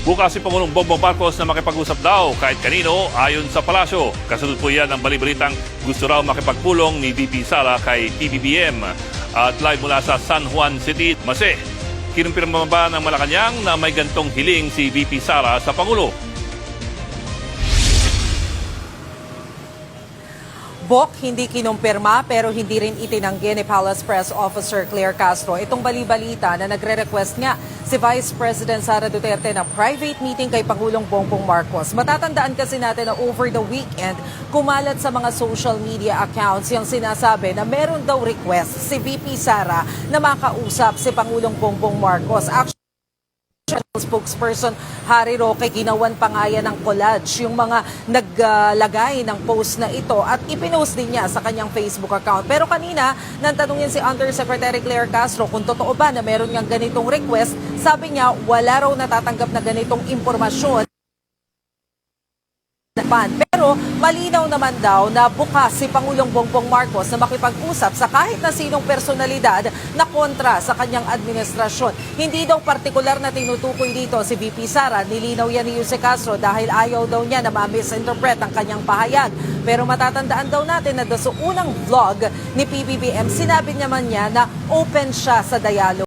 Bukas si Pangulong Bongbong Marcos na makipag-usap daw kahit kanino ayon sa palasyo. Kasunod po yan ang balibalitang gusto raw makipagpulong ni VP Sara kay PBBM. At live mula sa San Juan City, Mase, kinumpirma ba ng Malacanang na may gantong hiling si VP Sara sa Pangulo? Bok, hindi kinumpirma pero hindi rin itinanggi ni Palace Press Officer Claire Castro itong balibalita na nagre-request nga si Vice President Sara Duterte na private meeting kay Pangulong Bongbong Marcos. Matatandaan kasi natin na over the weekend, kumalat sa mga social media accounts yung sinasabi na meron daw request si VP Sara na makausap si Pangulong Bongbong Marcos. Spokesperson Harry Roque, ginawan pa nga yan ng collage yung mga naglagay ng post na ito at ipinost din niya sa kanyang Facebook account. Pero kanina, nang tanungin si Undersecretary Claire Castro kung totoo ba na meron niyang ganitong request, sabi niya wala raw natatanggap na ganitong impormasyon. Pero malinaw naman daw na bukas si Pangulong Bongbong Marcos na makipag-usap sa kahit na sinong personalidad na kontra sa kanyang administrasyon. Hindi daw partikular na tinutukoy dito si VP Sara. Nilinaw yan ni Jose Castro dahil ayaw daw niya na ma-misinterpret ang kanyang pahayag. Pero matatandaan daw natin na sa unang vlog ni PBBM, sinabi naman niya na open siya sa dialogue.